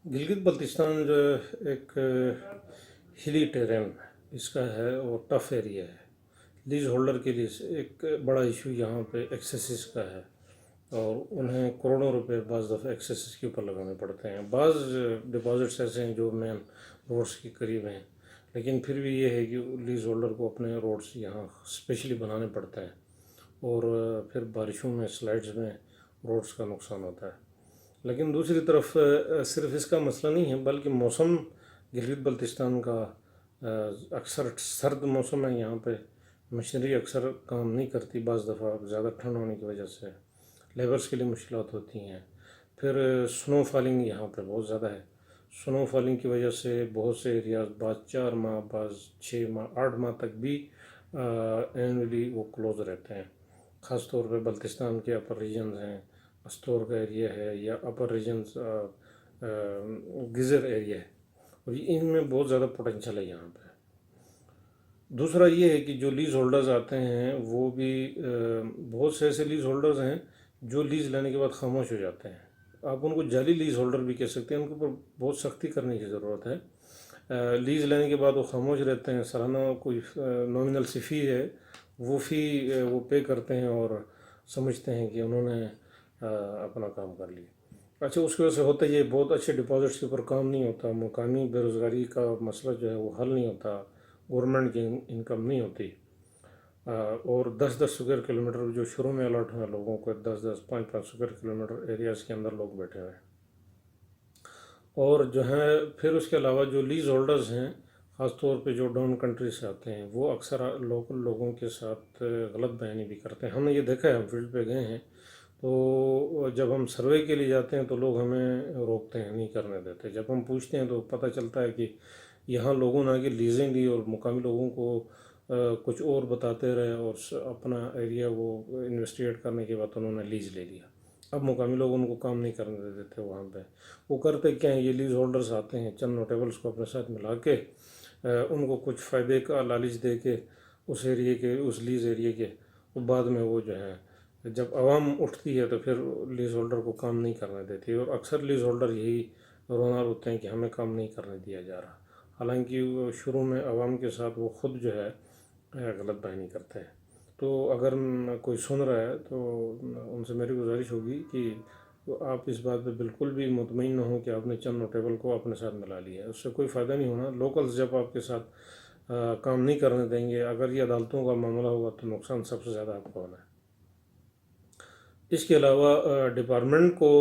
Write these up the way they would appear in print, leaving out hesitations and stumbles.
گلگت بلتستان جو ہے ایک ہلی ٹیرین اس کا ہے اور ٹف ایریا ہے. لیز ہولڈر کے لیے ایک بڑا ایشو یہاں پہ ایکسیسز کا ہے اور انہیں کروڑوں روپے بعض دفعہ ایکسیسز کے اوپر لگانے پڑتے ہیں. بعض ڈپازٹس ایسے ہیں جو مین روڈس کے قریب ہیں، لیکن پھر بھی یہ ہے کہ لیز ہولڈر کو اپنے روڈس یہاں اسپیشلی بنانے پڑتے ہیں اور پھر بارشوں میں سلائڈز میں روڈس کا نقصان ہوتا ہے. لیکن دوسری طرف صرف اس کا مسئلہ نہیں ہے، بلکہ موسم گلگت بلتستان کا اکثر سرد موسم ہے. یہاں پہ مشینری اکثر کام نہیں کرتی، بعض دفعہ زیادہ ٹھنڈ ہونے کی وجہ سے لیبرس کے لیے مشکلات ہوتی ہیں. پھر سنو فالنگ یہاں پہ بہت زیادہ ہے. سنو فالنگ کی وجہ سے بہت سے ایریاز بعض 4 ماہ، بعض 6 ماہ، 8 ماہ تک بھی اینولی وہ کلوز رہتے ہیں. خاص طور پہ بلتستان کے اپر ریجنز ہیں، استور کا ایریا ہے یا اپر ریجنز گزر ایریا ہے، اور ان میں بہت زیادہ پوٹینشیل ہے یہاں پہ. دوسرا یہ ہے کہ جو لیز ہولڈرز آتے ہیں وہ بھی بہت سے ایسے لیز ہولڈرز ہیں جو لیز لینے کے بعد خاموش ہو جاتے ہیں. آپ ان کو جعلی لیز ہولڈر بھی کہہ سکتے ہیں، ان کے اوپر بہت سختی کرنے کی ضرورت ہے. لیز لینے کے بعد وہ خاموش رہتے ہیں، سالانہ کوئی نامنل سی فی ہے، وہ فی وہ پے کرتے ہیں اور سمجھتے ہیں کہ انہوں نے اپنا کام کر لیا. اچھا، اس کی وجہ سے ہوتا یہ بہت اچھے ڈپازٹس کے اوپر کام نہیں ہوتا، مقامی بے روزگاری کا مسئلہ جو ہے وہ حل نہیں ہوتا، گورنمنٹ کی انکم نہیں ہوتی، اور 10-10 اسکوائر کلومیٹر جو شروع میں الاٹ ہوئے لوگوں کو، 10-10 5-5 اسکوائر کلومیٹر ایریاز کے اندر لوگ بیٹھے ہوئے ہیں. اور جو ہے پھر اس کے علاوہ جو لیز ہولڈرز ہیں، خاص طور پہ جو ڈاؤن کنٹری سے آتے ہیں، وہ اکثر لوکل لوگوں کے ساتھ غلط بیانی بھی کرتے ہیں. ہم نے یہ دیکھا ہے، ہم فیلڈ پہ گئے ہیں تو جب ہم سروے کے لیے جاتے ہیں تو لوگ ہمیں روکتے ہیں، نہیں کرنے دیتے. جب ہم پوچھتے ہیں تو پتہ چلتا ہے کہ یہاں لوگوں نے آگے لیزیں لی اور مقامی لوگوں کو کچھ اور بتاتے رہے اور اپنا ایریا وہ انویسٹیگیٹ کرنے کے بعد انہوں نے لیز لے لیا. اب مقامی لوگ ان کو کام نہیں کرنے دیتے تھے وہاں پہ. وہ کرتے کیا ہیں، یہ لیز ہولڈرز آتے ہیں، چند نوٹیبلس کو اپنے ساتھ ملا کے ان کو کچھ فائدے کا لالچ دے کے اس ایریے کے، اس لیز ایریے کے، بعد میں وہ جو ہے جب عوام اٹھتی ہے تو پھر لیز ہولڈر کو کام نہیں کرنے دیتی. اور اکثر لیز ہولڈر یہی رونا روتے ہیں کہ ہمیں کام نہیں کرنے دیا جا رہا، حالانکہ وہ شروع میں عوام کے ساتھ وہ خود جو ہے غلط بیانی کرتے ہیں. تو اگر کوئی سن رہا ہے تو ان سے میری گزارش ہوگی کہ آپ اس بات پہ بالکل بھی مطمئن نہ ہوں کہ آپ نے چند نوٹیبل کو اپنے ساتھ ملا لیا ہے، اس سے کوئی فائدہ نہیں ہونا. لوکلز جب آپ کے ساتھ کام نہیں کرنے دیں گے، اگر یہ عدالتوں کا معاملہ ہوگا تو نقصان سب سے زیادہ آپ کو ہونا ہے. اس کے علاوہ ڈپارٹمنٹ کو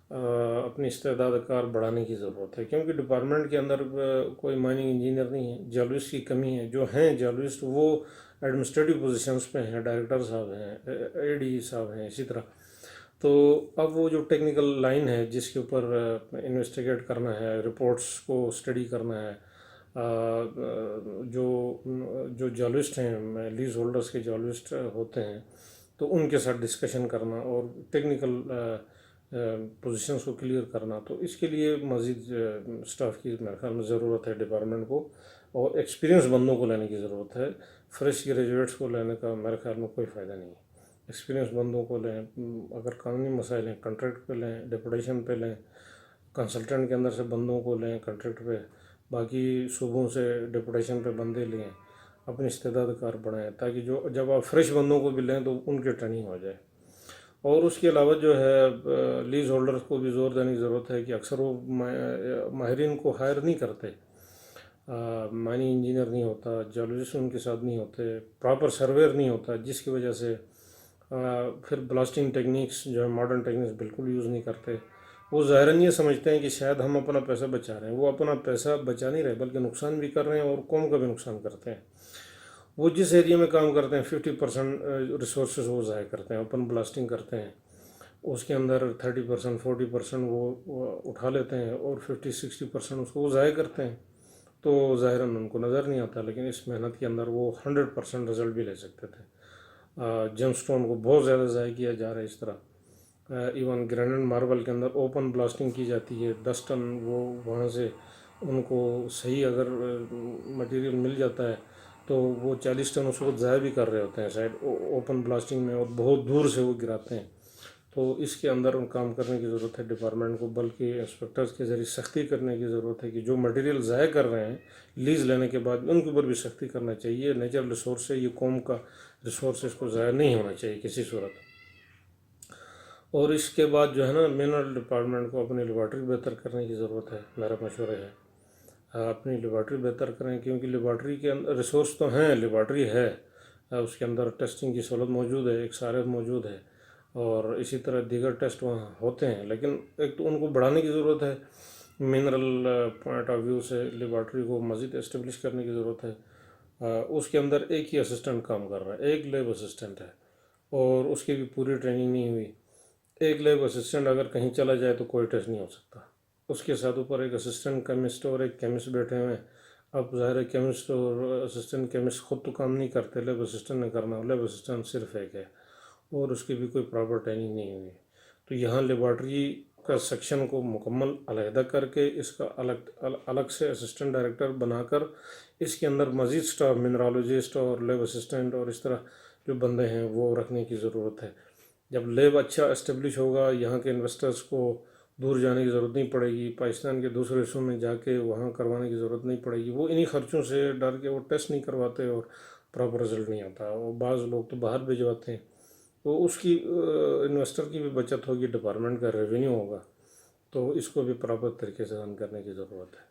اپنی استعداد کار بڑھانے کی ضرورت ہے، کیونکہ ڈپارٹمنٹ کے اندر کوئی مائننگ انجینئر نہیں ہے، جیولوسٹ کی کمی ہے. جو ہیں جیولوسٹ وہ ایڈمنسٹریٹو پوزیشنز پہ ہیں، ڈائریکٹر صاحب ہیں، اے ڈی صاحب ہیں، اسی طرح. تو اب وہ جو ٹیکنیکل لائن ہے جس کے اوپر انویسٹیگیٹ کرنا ہے، رپورٹس کو اسٹڈی کرنا ہے، جو جو جیولوسٹ ہیں، لیز ہولڈرس کے جیولوسٹ ہوتے ہیں، تو ان کے ساتھ ڈسکشن کرنا اور ٹیکنیکل پوزیشنز کو کلیئر کرنا. تو اس کے لیے مزید سٹاف کی میرے خیال میں ضرورت ہے ڈپارٹمنٹ کو، اور ایکسپیرینس بندوں کو لینے کی ضرورت ہے. فریش گریجویٹس کو لینے کا میرے خیال میں کوئی فائدہ نہیں ہے. ایکسپیرینس بندوں کو لیں. اگر قانونی مسائل ہیں کنٹریکٹ پہ لیں، ڈیپوٹیشن پہ لیں، کنسلٹنٹ کے اندر سے بندوں کو لیں کنٹریکٹ پہ، باقی صوبوں سے ڈیپوٹیشن پہ بندے لیں، اپنی استعداد کار بڑھائیں تاکہ جب آپ فریش بندوں کو بھی لیں تو ان کی ٹریننگ ہو جائے. اور اس کے علاوہ جو ہے لیز ہولڈرز کو بھی زور دینے کی ضرورت ہے کہ اکثر وہ ماہرین کو ہائر نہیں کرتے. مائننگ انجینئر نہیں ہوتا، جیولوجسٹ ان کے ساتھ نہیں ہوتے، پراپر سرویئر نہیں ہوتا، جس کی وجہ سے پھر بلاسٹنگ ٹیکنیکس جو ہے ماڈرن ٹیکنیکس بالکل یوز نہیں کرتے. وہ ظاہراً یہ سمجھتے ہیں کہ شاید ہم اپنا پیسہ بچا رہے ہیں. وہ اپنا پیسہ بچا نہیں رہے بلکہ نقصان بھی کر رہے ہیں اور قوم کا بھی نقصان کرتے ہیں. وہ جس ایریا میں کام کرتے ہیں 50% ریسورسز وہ ضائع کرتے ہیں، اوپن بلاسٹنگ کرتے ہیں، اس کے اندر 30% 40% وہ اٹھا لیتے ہیں اور 50-60% اس کو وہ ضائع کرتے ہیں. تو ظاہراً ان کو نظر نہیں آتا، لیکن اس محنت کے اندر وہ 100% رزلٹ بھی لے سکتے تھے. جیم سٹون کو بہت زیادہ ضائع کیا جا رہا ہے اس طرح. ایون گرینڈ ماربل کے اندر اوپن بلاسٹنگ کی جاتی ہے، 10 ٹن وہ وہاں سے ان کو صحیح اگر مٹیریل مل جاتا ہے تو وہ 40 ٹن اس وقت ضائع بھی کر رہے ہوتے ہیں سائڈ اوپن بلاسٹنگ میں، اور بہت دور سے وہ گراتے ہیں. تو اس کے اندر ان کام کرنے کی ضرورت ہے ڈپارٹمنٹ کو، بلکہ انسپیکٹرز کے ذریعے سختی کرنے کی ضرورت ہے کہ جو مٹیریل ضائع کر رہے ہیں لیز لینے کے بعد ان کے اوپر بھی سختی کرنا چاہیے۔ نیچرل ریسورس ہے، یہ قوم کا ریسورس، اس کو ضائع نہیں ہونا چاہیے کسی صورت۔ اور اس کے بعد جو ہے نا منرل ڈپارٹمنٹ کو اپنی لیبارٹری بہتر کرنے کی ضرورت ہے، میرا مشورہ ہے اپنی لیبارٹری بہتر کریں، کیونکہ لیبارٹری کے اندر ریسورس تو ہیں، لیبارٹری ہے، اس کے اندر ٹیسٹنگ کی سہولت موجود ہے، ایک سارے موجود ہے، اور اسی طرح دیگر ٹیسٹ وہاں ہوتے ہیں، لیکن ایک تو ان کو بڑھانے کی ضرورت ہے۔ منرل پوائنٹ آف ویو سے لیبارٹری کو مزید اسٹیبلش کرنے کی ضرورت ہے۔ اس کے اندر ایک ہی اسسٹنٹ کام کر رہا ہے، ایک لیب اسسٹنٹ ہے، اور اس کی بھی پوری ٹریننگ نہیں ہوئی۔ ایک لیب اسسٹنٹ اگر کہیں چلا جائے تو کوئی ٹیسٹ نہیں ہو سکتا، اس کے ساتھ اوپر ایک اسسٹنٹ کیمسٹ اور ایک کیمسٹ بیٹھے ہوئے ہیں۔ اب ظاہر ہے کیمسٹ اور اسسٹنٹ کیمسٹ خود تو کام نہیں کرتے، لیب اسسٹنٹ نے کرنا، لیب اسسٹنٹ صرف ایک ہے اور اس کی بھی کوئی پراپر ٹریننگ نہیں ہوئی۔ تو یہاں لیبارٹری کا سیکشن کو مکمل علیحدہ کر کے اس کا الگ سے اسسٹنٹ ڈائریکٹر بنا کر اس کے اندر مزید سٹاف، منرالوجسٹ اور لیب اسسٹنٹ اور اس طرح جو بندے ہیں وہ رکھنے کی ضرورت ہے۔ جب لیب اچھا اسٹیبلش ہوگا، یہاں کے انویسٹرز کو دور جانے کی ضرورت نہیں پڑے گی، پاکستان کے دوسرے حصوں میں جا کے وہاں کروانے کی ضرورت نہیں پڑے گی، وہ انہی خرچوں سے ڈر کے وہ ٹیسٹ نہیں کرواتے اور پراپر رزلٹ نہیں آتا، اور بعض لوگ تو باہر بھجواتے ہیں، تو اس کی انویسٹر کی بھی بچت ہوگی، ڈپارٹمنٹ کا ریونیو ہوگا، تو اس کو بھی پراپر طریقے سے رن کرنے کی ضرورت ہے۔